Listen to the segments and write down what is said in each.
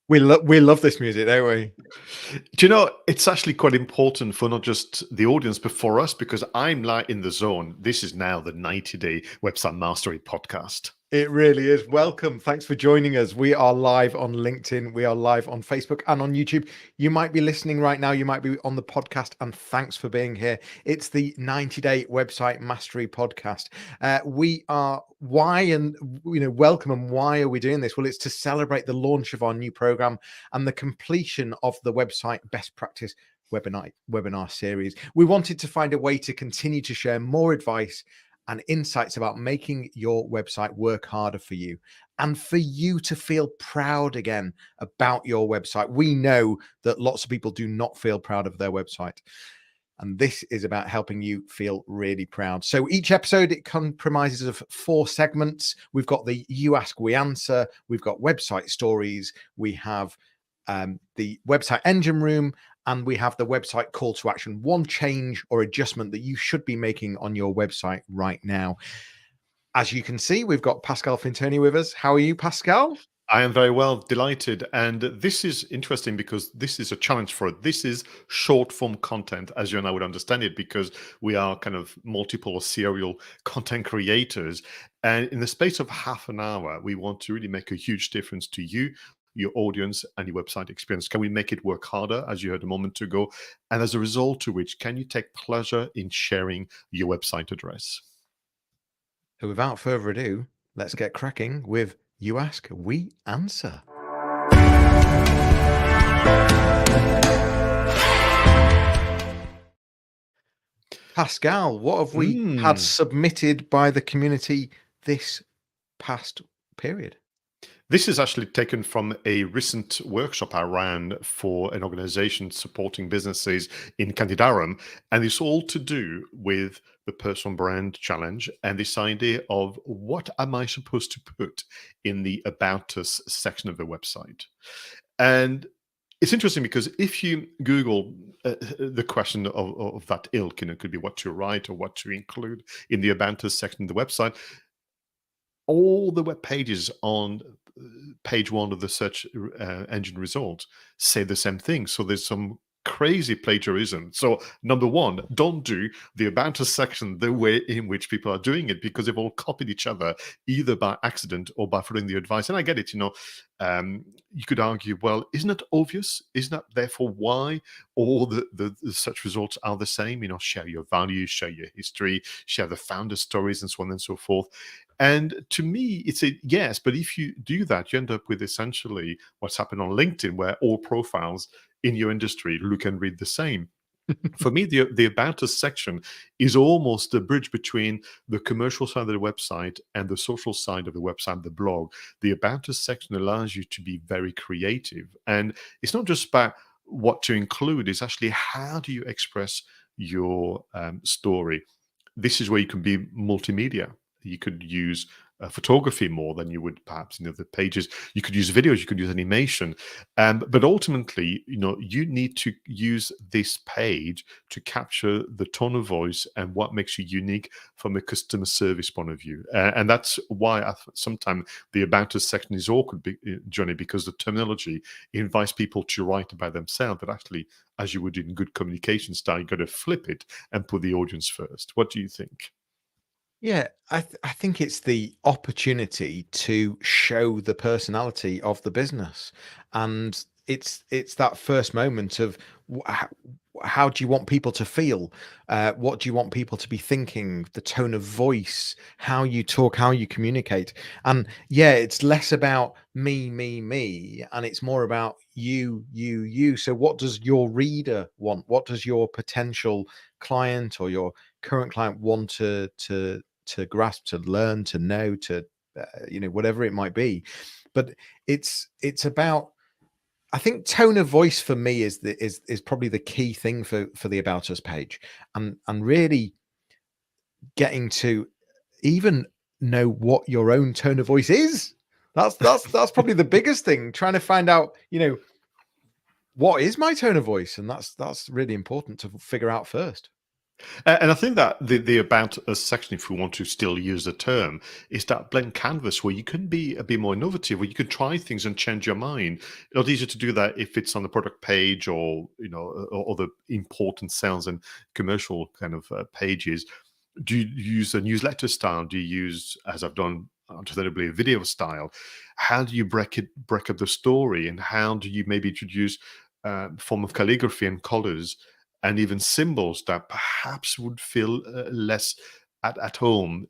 We love this music, don't we? Do you know, it's actually quite important for not just the audience, but for us, because I'm like in the zone. This is now the 90-day website mastery podcast. It really is. Welcome. Thanks for joining us. We are live on LinkedIn. We are live on Facebook and on YouTube. You might be listening right now. You might be on the podcast, and thanks for being here. It's the 90-day website mastery podcast. We are welcome. And why are we doing this? Well, it's to celebrate the launch of our new program and the completion of the website best practice webinar series. We wanted to find a way to continue to share more advice and insights about making your website work harder for you and for you to feel proud again about your website. We know that lots of people do not feel proud of their website. And this is about helping you feel really proud. So each episode, it comprises of 4 segments. We've got the You Ask, We Answer. We've got website stories. We have the website engine room, and we have the website call to action, one change or adjustment that you should be making on your website right now. As you can see, we've got Pascal Fintoni with us. How are you, Pascal? I am very well, delighted. And this is interesting because this is a challenge for it. This is short form content, as you and I would understand it, because we are kind of multiple or serial content creators. And in the space of half an hour, we want to really make a huge difference to you, your audience, and your website experience. Can we make it work harder, as you heard a moment ago? And as a result to which, can you take pleasure in sharing your website address? So without further ado, let's get cracking with You Ask, We Answer. Pascal, what have we had submitted by the community this past period? This is actually taken from a recent workshop I ran for an organization supporting businesses in County Durham. And it's all to do with the personal brand challenge and this idea of what am I supposed to put in the About Us section of the website. And it's interesting because if you Google the question of that ilk, it could be what to write or what to include in the About Us section of the website, all the web pages on page 1 of the search engine results say the same thing. So there's some crazy plagiarism. So number 1, don't do the About Us section the way in which people are doing it, because they've all copied each other either by accident or by following the advice. And I get it, you could argue, well, isn't it obvious? Isn't that therefore why all the search results are the same? Share your values, share your history, share the founder stories, and so on and so forth. And to me, it's a yes, but if you do that, you end up with essentially what's happened on LinkedIn, where all profiles in your industry look and read the same. For me, the About Us section is almost the bridge between the commercial side of the website and the social side of the website, the blog. The About Us section allows you to be very creative. And it's not just about what to include, it's actually how do you express your story. This is where you can be multimedia. You could use photography more than you would perhaps in other pages. You could use videos, you could use animation. But ultimately, you need to use this page to capture the tone of voice and what makes you unique from a customer service point of view. And that's why sometimes the About Us section is awkward, Johnny, because the terminology invites people to write about themselves. But actually, as you would in good communication style, you've got to flip it and put the audience first. What do you think? Yeah, I think it's the opportunity to show the personality of the business, and it's that first moment of how do you want people to feel? What do you want people to be thinking? The tone of voice, how you talk, how you communicate, and yeah, it's less about me, and it's more about you. So, what does your reader want? What does your potential client or your current client want to grasp, to learn, to know, to whatever it might be. But it's about, I think tone of voice for me is probably the key thing for the About Us page, and really getting to even know what your own tone of voice is. That's probably the biggest thing, trying to find out what is my tone of voice, and that's really important to figure out first. And I think that the about us section, if we want to still use the term, is that blank canvas where you can be a bit more innovative, where you can try things and change your mind. A lot easier to do that if it's on the product page or or the important sales and commercial kind of pages. Do you use a newsletter style? Do you use, as I've done, alternatively a video style? How do you break up the story, and how do you maybe introduce form of calligraphy and colors and even symbols that perhaps would feel less at home,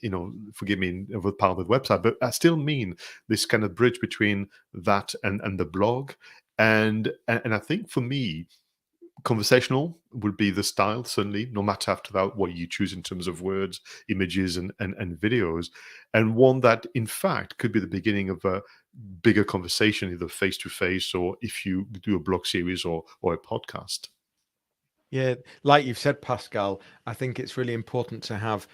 forgive me, with part of the website, but I still mean this kind of bridge between that and the blog. And I think for me, conversational would be the style, certainly, no matter after that what you choose in terms of words, images, and videos. And one that, in fact, could be the beginning of a bigger conversation, either face to face or if you do a blog series or a podcast. Yeah, like you've said, Pascal, I think it's really important to have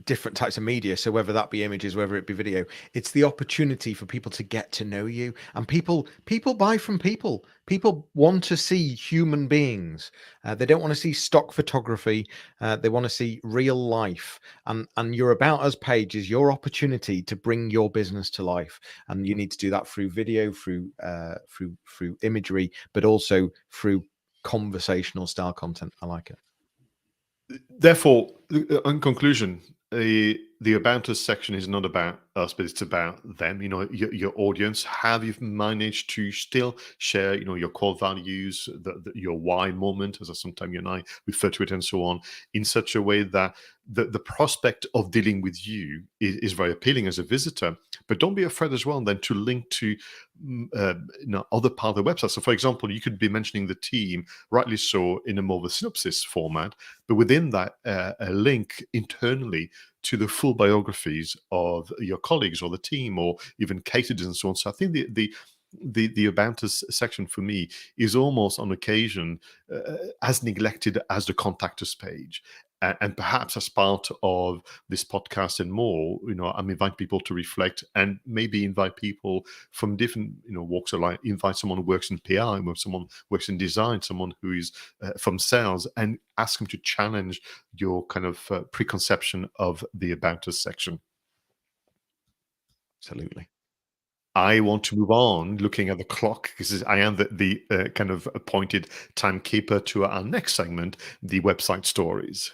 different types of media. So whether that be images, whether it be video, it's the opportunity for people to get to know you. And people buy from people. People want to see human beings. They don't want to see stock photography. They want to see real life. And your About Us page is your opportunity to bring your business to life. And you need to do that through video, through imagery, but also through conversational style content. I like it. Therefore, in conclusion, the about us section is not about us, but it's about them. Your audience. Have you managed to still share, your core values, your why moment, as sometimes you and I refer to it, and so on, in such a way that the prospect of dealing with you is very appealing as a visitor. But don't be afraid as well then to link to other part of the website. So, for example, you could be mentioning the team, rightly so, in a more of a synopsis format, but within that, a link internally to the full biographies of your colleagues or the team, or even case studies and so on. So I think the About Us section for me is almost on occasion as neglected as the Contact Us page. And perhaps as part of this podcast and more, I'm inviting people to reflect and maybe invite people from different, walks of life. Invite someone who works in PR, someone who works in design, someone who is from sales, and ask them to challenge your kind of preconception of the About Us section. Absolutely. I want to move on, looking at the clock, because I am the kind of appointed timekeeper to our next segment, the website stories.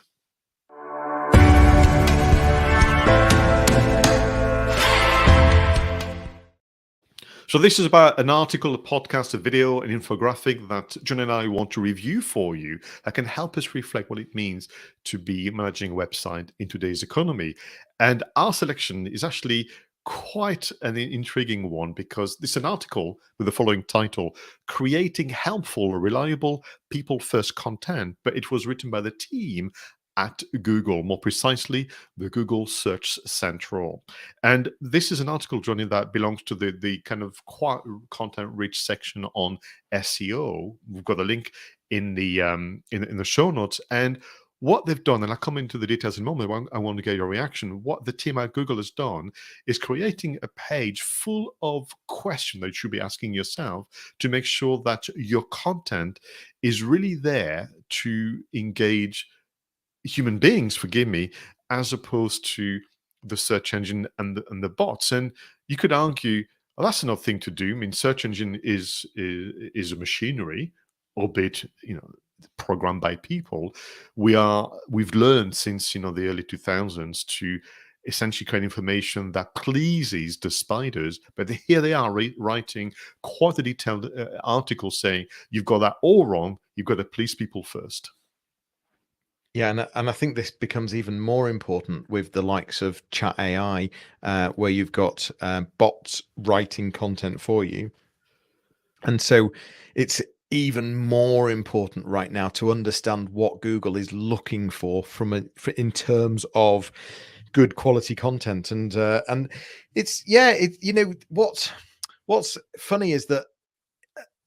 So this is about an article, a podcast, a video, an infographic that John and I want to review for you that can help us reflect what it means to be managing a website in today's economy. And our selection is actually quite an intriguing one, because this is an article with the following title: Creating Helpful, Reliable, People-First Content, but it was written by the team at Google, more precisely, the Google Search Central. And this is an article, Johnny, that belongs to the kind of quite content-rich section on SEO. We've got a link in the in the show notes. And what they've done, and I'll come into the details in a moment, I want to get your reaction. What the team at Google has done is creating a page full of questions that you should be asking yourself to make sure that your content is really there to engage human beings, forgive me, as opposed to the search engine and the bots. And you could argue, well, that's another thing to do. I mean, search engine is a machinery, albeit programmed by people. We've learned since the early 2000s to essentially create information that pleases the spiders, but here they are writing quite a detailed article saying you've got that all wrong. You've got to please people first. Yeah, and I think this becomes even more important with the likes of Chat AI, where you've got bots writing content for you. And so it's even more important right now to understand what Google is looking for in terms of good quality content. And it's what's funny is that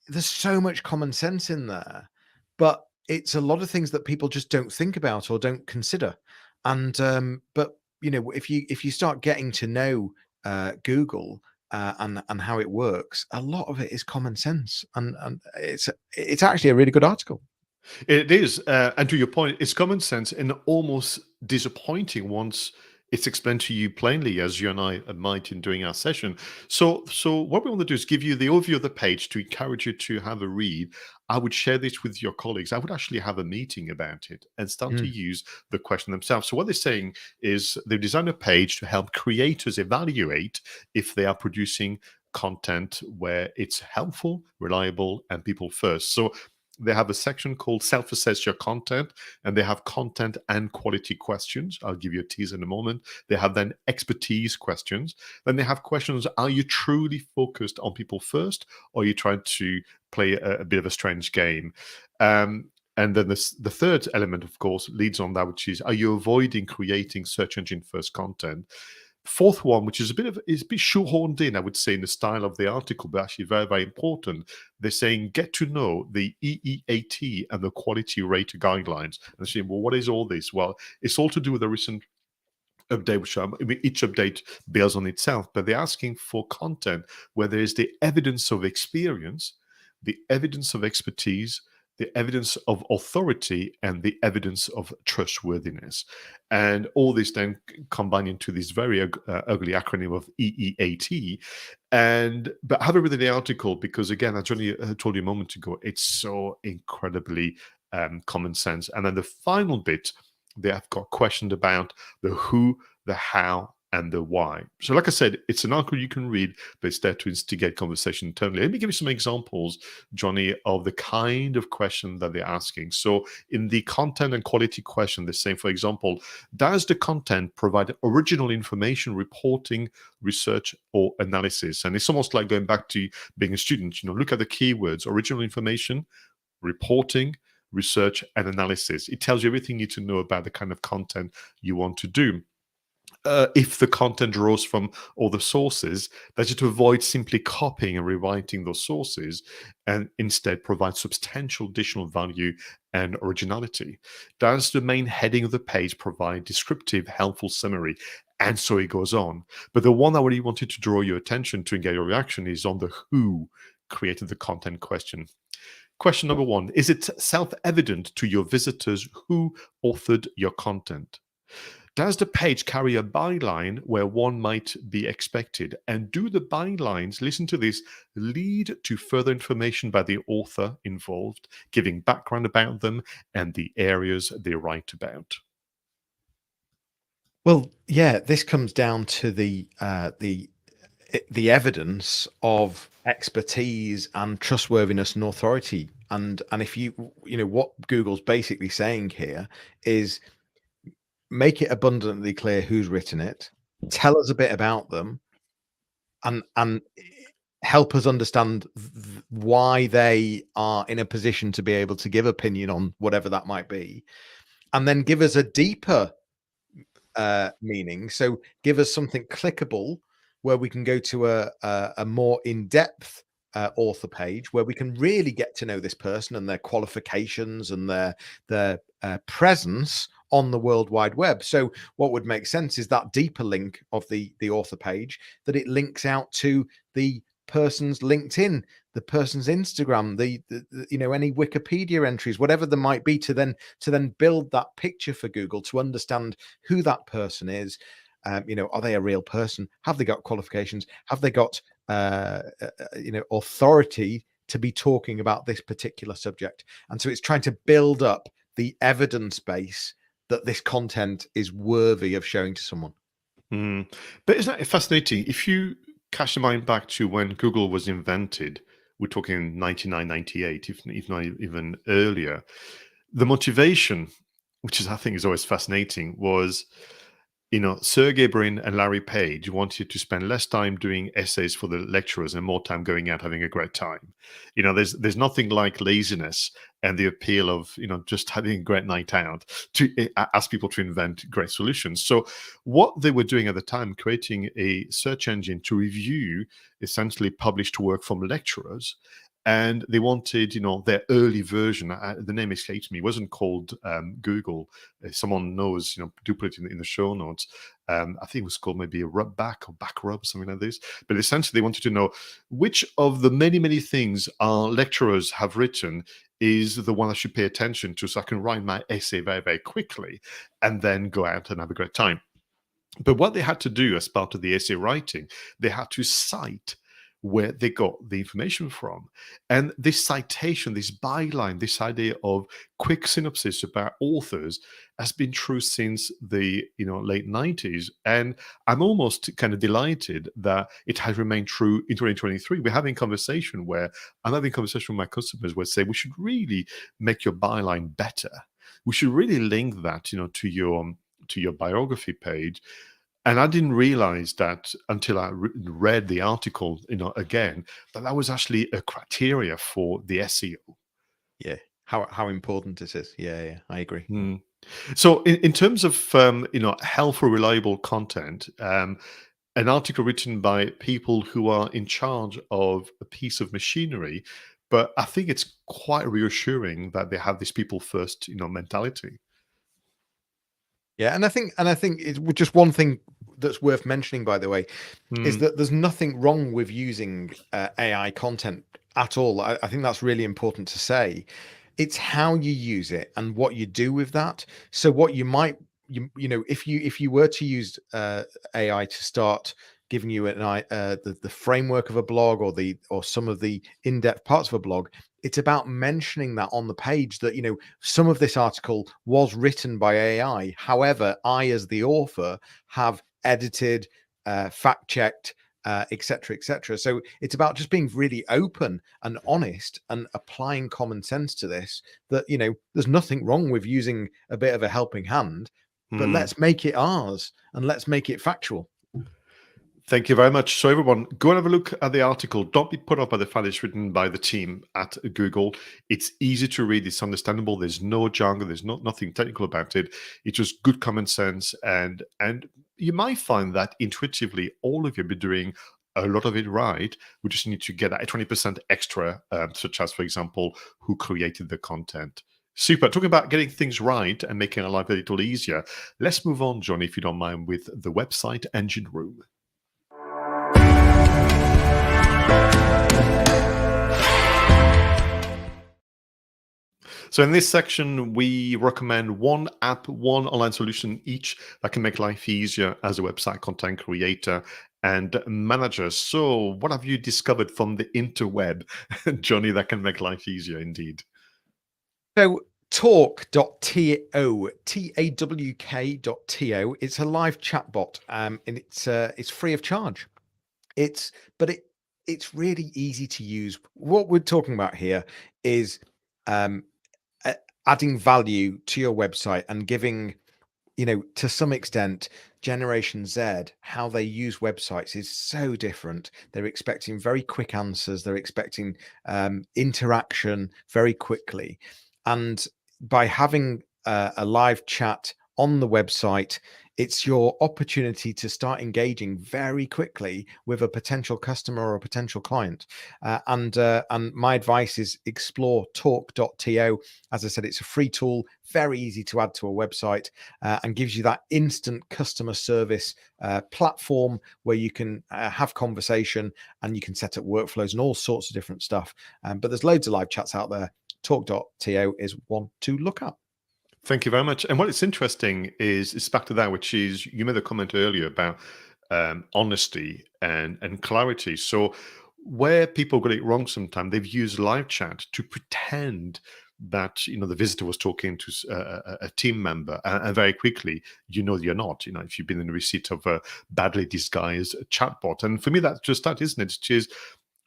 there's so much common sense in there, but it's a lot of things that people just don't think about or don't consider. And but if you start getting to know Google and how it works, a lot of it is common sense, and it's actually a really good article. It is, and to your point, it's common sense and almost disappointing once it's explained to you plainly, as you and I might in doing our session. So what we want to do is give you the overview of the page to encourage you to have a read. I would share this with your colleagues. I would actually have a meeting about it and start to Mm, use the question themselves. So what they're saying is they've designed a page to help creators evaluate if they are producing content where it's helpful, reliable, and people first. So they have a section called self assess your content, and they have content and quality questions. I'll give you a tease in a moment. They have then expertise questions. Then they have questions: are you truly focused on people first, or are you trying to play a bit of a strange game? And then the third element, of course, leads on that, which is: are you avoiding creating search engine first content? Fourth one, which is is a bit shoehorned in, I would say, in the style of the article, but actually very, very important. They're saying get to know the EEAT and the quality rate guidelines. And they're saying, well, what is all this? Well, it's all to do with the recent update, which I mean, each update builds on itself, but they're asking for content where there is the evidence of experience, the evidence of expertise, the evidence of authority, and the evidence of trustworthiness. And all this then combine into this very ugly acronym of EEAT. And but have a read the article, because again, as Johnny told you a moment ago, it's so incredibly common sense. And then the final bit, they have got questioned about the who, the how, and the why. So, like I said, it's an article you can read, but it's there to instigate conversation internally. Let me give you some examples, Johnny, of the kind of question that they're asking. So, in the content and quality question, they're saying, for example, does the content provide original information, reporting, research, or analysis? And it's almost like going back to being a student. Look at the keywords: original information, reporting, research, and analysis. It tells you everything you need to know about the kind of content you want to do. If the content draws from other sources, that's to avoid simply copying and rewriting those sources, and instead provide substantial additional value and originality. Does the main heading of the page provide descriptive, helpful summary? And so it goes on. But the one I really wanted to draw your attention to and get your reaction is on the who created the content question. Question number one: is it self evident to your visitors who authored your content? Does the page carry a byline where one might be expected? And do the bylines, listen to this, lead to further information by the author involved, giving background about them and the areas they write about? well, yeah, this comes down to the evidence of expertise and trustworthiness and authority. And if what Google's basically saying here is make it abundantly clear who's written it, tell us a bit about them, and help us understand why they are in a position to be able to give opinion on whatever that might be, and then give us a deeper meaning. So give us something clickable where we can go to a more in-depth author page where we can really get to know this person and their qualifications and their presence on the World Wide Web. So what would make sense is that deeper link of the author page, that it links out to the person's LinkedIn, the person's Instagram, the any Wikipedia entries, whatever there might be, to then build that picture for Google to understand who that person is. Are they a real person? Have they got qualifications? Have they got authority to be talking about this particular subject? And so it's trying to build up the evidence base that this content is worthy of showing to someone. Mm. But isn't that fascinating? If you cast your mind back to when Google was invented, we're talking 99, 98, if not even earlier, the motivation, which is I think is always fascinating, was Sergey Brin and Larry Page wanted to spend less time doing essays for the lecturers and more time going out having a great time. There's nothing like laziness and the appeal of just having a great night out to ask people to invent great solutions. So what they were doing at the time, creating a search engine to review essentially published work from lecturers. And they wanted, their early version. The name escapes me. It wasn't called Google. If someone knows, do put it in the show notes. I think it was called maybe a rub back or back rub, something like this. But essentially, they wanted to know which of the many, many things our lecturers have written is the one I should pay attention to so I can write my essay very, very quickly and then go out and have a great time. But what they had to do as part of the essay writing, they had to cite where they got the information from. And this citation, this byline, this idea of quick synopsis about authors has been true since the late 90s. And I'm almost kind of delighted that it has remained true in 2023. We're having conversation where I'm having conversation with my customers where say we should really make your byline better. We should really link that, to your biography page. And I didn't realize that until I read the article, again, that was actually a criteria for the SEO. Yeah. How important this is. Yeah, I agree. Mm. So in terms of, helpful, reliable content, an article written by people who are in charge of a piece of machinery, but I think it's quite reassuring that they have this people first, mentality. Yeah, and I think it's just one thing that's worth mentioning, by the way, is Mm, that there's nothing wrong with using AI content at all. I think that's really important to say. It's how you use it and what you do with that. So what you might if you were to use AI to start giving you the framework of a blog or some of the in-depth parts of a blog, it's about mentioning that on the page that some of this article was written by AI. However, I, as the author, have edited, fact checked, etc., etc. So it's about just being really open and honest and applying common sense to this. That there's nothing wrong with using a bit of a helping hand, but mm. let's make it ours and let's make it factual. Thank you very much. So, everyone, go and have a look at the article. Don't be put off by the fact it's written by the team at Google. It's easy to read. It's understandable. There's no jargon. There's nothing technical about it. It's just good common sense, and you might find that intuitively, all of you be doing a lot of it right. We just need to get that 20% extra, such as, for example, who created the content. Super. Talking about getting things right and making our life a little easier. Let's move on, John, if you don't mind, with the website engine room. So in this section, we recommend one app, one online solution each that can make life easier as a website content creator and manager. So what have you discovered from the interweb, Johnny, that can make life easier indeed? So talk.to, TAWK.to, it's a live chatbot, and it's free of charge. It's really easy to use. What we're talking about here is adding value to your website and giving, to some extent, Generation Z, how they use websites is so different. They're expecting very quick answers. They're expecting interaction very quickly. And by having a live chat on the website, it's your opportunity to start engaging very quickly with a potential customer or a potential client. And my advice is explore talk.to. As I said, it's a free tool, very easy to add to a website, and gives you that instant customer service platform where you can have conversation and you can set up workflows and all sorts of different stuff. But there's loads of live chats out there. Talk.to is one to look at. Thank you very much. And what is interesting is it's back to that, which is you made a comment earlier about honesty and clarity. So where people get it wrong sometimes, they've used live chat to pretend that the visitor was talking to a team member, and very quickly you're not. If you've been in the receipt of a badly disguised chatbot, and for me that's just that, isn't it? It is.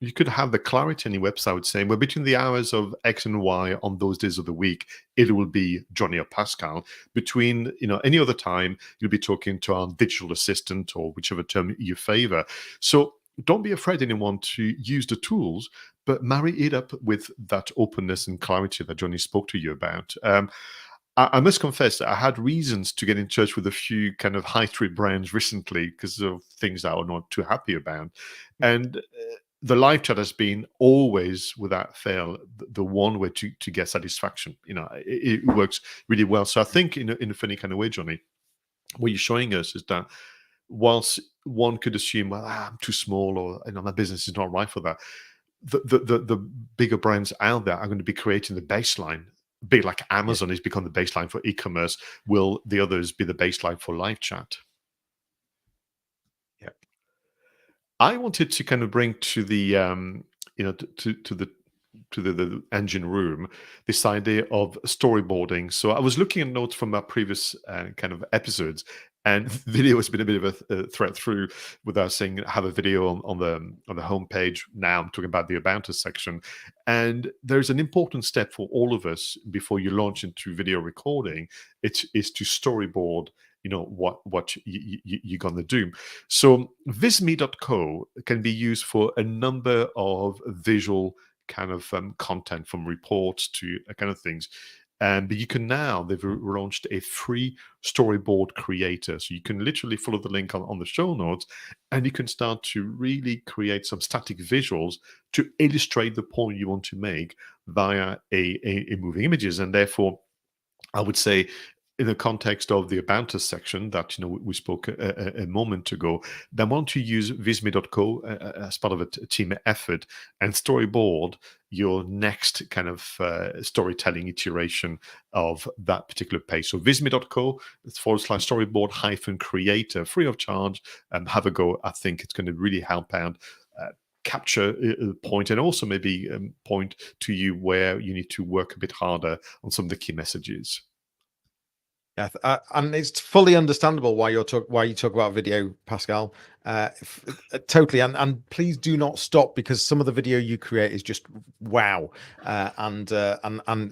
You could have the clarity on your website saying, well, between the hours of X and Y on those days of the week, it will be Johnny or Pascal. Between, any other time, you'll be talking to our digital assistant or whichever term you favor. So don't be afraid, anyone, to use the tools, but marry it up with that openness and clarity that Johnny spoke to you about. I must confess that I had reasons to get in touch with a few kind of high street brands recently because of things that I was not too happy about. And the live chat has been always, without fail, the one way to get satisfaction. It works really well. So I think in a funny kind of way, Johnny, what you're showing us is that whilst one could assume, well, I'm too small or my business is not right for that, the bigger brands out there are going to be creating the baseline. Big like Amazon has become the baseline for e-commerce. Will the others be the baseline for live chat? Yeah. I wanted to kind of bring to the the engine room this idea of storyboarding. So I was looking at notes from our previous kind of episodes, and video has been a bit of a thread through without saying have a video on the homepage. Now I'm talking about the About Us section, and there's an important step for all of us before you launch into video recording. It is to storyboard what you're gonna do. So visme.co can be used for a number of visual kind of content, from reports to kind of things. But you can now, they've launched a free storyboard creator. So you can literally follow the link on the show notes, and you can start to really create some static visuals to illustrate the point you want to make via a moving images. And therefore, I would say, in the context of the About Us section that we spoke a moment ago, then want to use visme.co as part of a team effort and storyboard your next kind of storytelling iteration of that particular page. So visme.co /storyboard -creator, free of charge, and have a go. I think it's going to really help out capture a point, and also maybe point to you where you need to work a bit harder on some of the key messages. Yeah, and it's fully understandable why you talk about video, Pascal. Totally, and please do not stop, because some of the video you create is just wow, and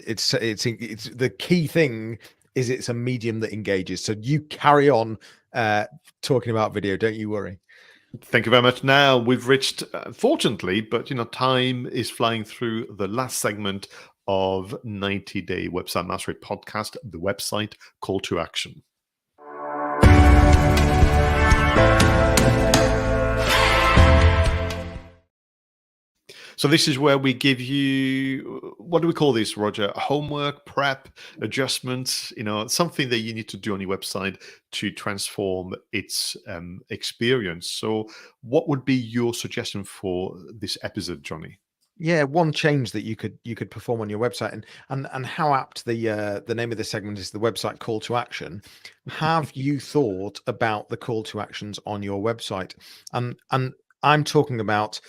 it's the key thing is it's a medium that engages. So you carry on talking about video, don't you worry. Thank you very much. Now we've reached, fortunately, but time is flying through, the last segment of 90-Day Website Mastery Podcast, the website call to action. So this is where we give you, what do we call this, Roger? Homework, prep, adjustments, something that you need to do on your website to transform its experience. So what would be your suggestion for this episode, Johnny? Yeah, one change that you could perform on your website, and how apt the name of this segment is, the website call to action. Have you thought about the call to actions on your website? And I'm talking about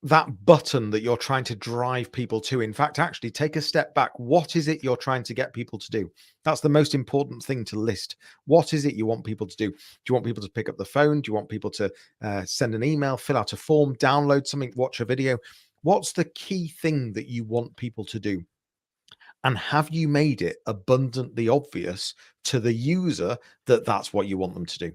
that button that you're trying to drive people to. In fact, actually take a step back. What is it you're trying to get people to do? That's the most important thing to list. What is it you want people to do? Do you want people to pick up the phone? Do you want people to send an email, fill out a form, download something, watch a video? What's the key thing that you want people to do? And have you made it abundantly obvious to the user that that's what you want them to do?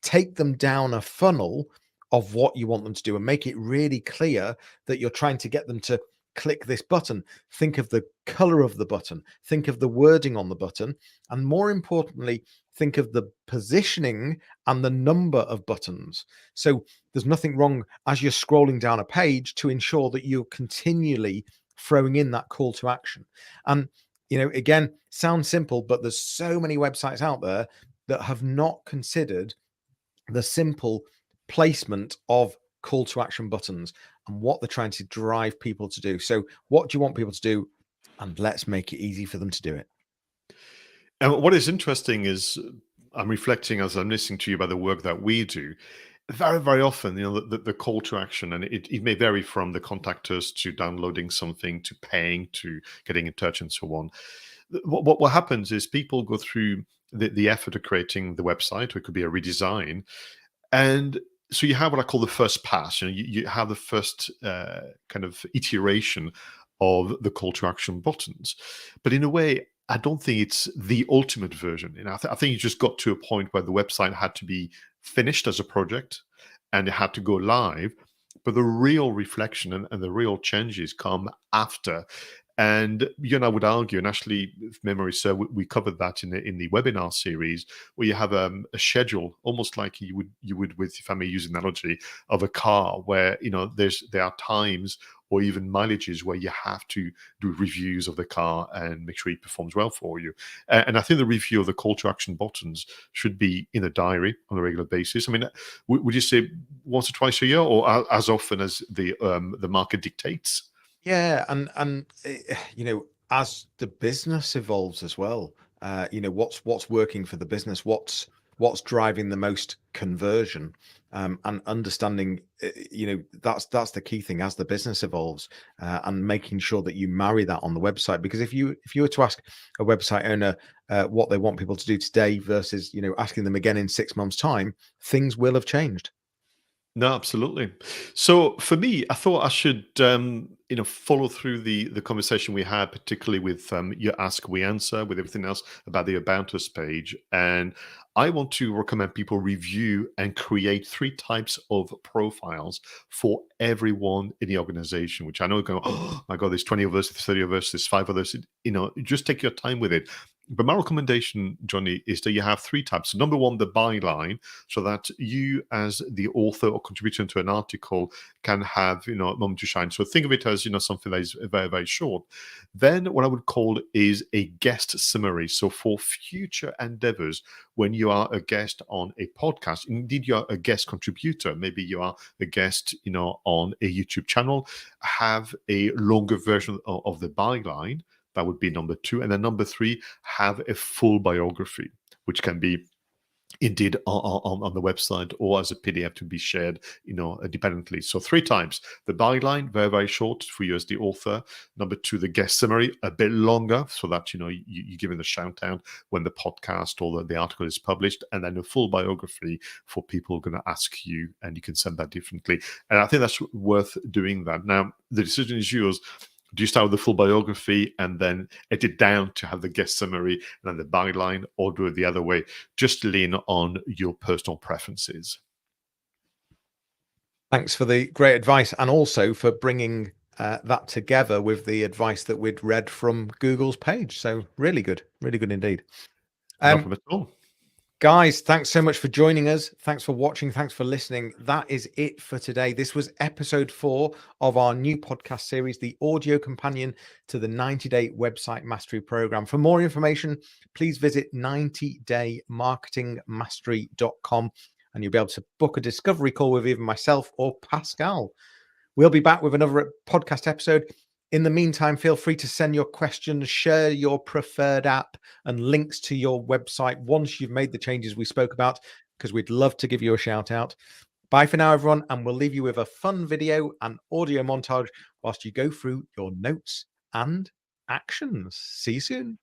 Take them down a funnel of what you want them to do and make it really clear that you're trying to get them to click this button. Think of the color of the button, think of the wording on the button, and more importantly, think of the positioning and the number of buttons. So there's nothing wrong as you're scrolling down a page to ensure that you're continually throwing in that call to action. And again, sounds simple, but there's so many websites out there that have not considered the simple placement of call to action buttons and what they're trying to drive people to do. So what do you want people to do? And let's make it easy for them to do it. And what is interesting is, I'm reflecting as I'm listening to you about the work that we do. Very, very often, the call to action, and it may vary from the contact us to downloading something to paying to getting in touch and so on. What happens is people go through the effort of creating the website, or it could be a redesign. And so you have what I call the first pass. You have the first kind of iteration of the call to action buttons. But in a way, I don't think it's the ultimate version. I think you just got to a point where the website had to be finished as a project and it had to go live. But the real reflection and the real changes come after. And I would argue, and actually, if memory serves, we covered that in the webinar series, where you have a schedule, almost like you would with, if I may use an analogy, of a car, where there are times or even mileages where you have to do reviews of the car and make sure it performs well for you. And I think the review of the call to action buttons should be in a diary on a regular basis. I mean, would you say once or twice a year, or as often as the market dictates? Yeah, and as the business evolves as well, what's working for the business, what's driving the most conversion, and understanding, that's the key thing as the business evolves, and making sure that you marry that on the website. Because if you were to ask a website owner what they want people to do today versus asking them again in 6 months' time, things will have changed. No, absolutely. So for me, I thought I should, follow through the conversation we had, particularly with your ask, we answer, with everything else about the About Us page. And I want to recommend people review and create three types of profiles for everyone in the organization, which I know going, oh my God, there's 20 of us, there's 30 of us, there's five of us. Just take your time with it. But my recommendation, Johnny, is that you have three types. Number one, the byline, so that you, as the author or contributor to an article, can have a moment to shine. So think of it as something that is very, very short. Then what I would call is a guest summary. So for future endeavors, when you are a guest on a podcast, indeed you're a guest contributor, maybe you are a guest on a YouTube channel, have a longer version of the byline. That would be number two. And then number three, have a full biography, which can be indeed on the website or as a PDF to be shared, independently. So three times: the byline, very, very short for you as the author. Number two, the guest summary, a bit longer, so that you give it a shout out when the podcast or the article is published, and then a full biography for people who are going to ask you, and you can send that differently. And I think that's worth doing that. Now, the decision is yours. Do you start with the full biography and then edit down to have the guest summary and then the byline, or do it the other way? Just lean on your personal preferences. Thanks for the great advice, and also for bringing that together with the advice that we'd read from Google's page. So really good indeed. No problem at all. Guys, thanks so much for joining us. Thanks for watching. Thanks for listening. That is it for today. This was episode 4 of our new podcast series, the audio companion to the 90-day website mastery program. For more information, please visit 90daymarketingmastery.com, and you'll be able to book a discovery call with either myself or Pascal. We'll be back with another podcast episode. In the meantime, feel free to send your questions, share your preferred app and links to your website once you've made the changes we spoke about, because we'd love to give you a shout out. Bye for now, everyone, and we'll leave you with a fun video and audio montage whilst you go through your notes and actions. See you soon.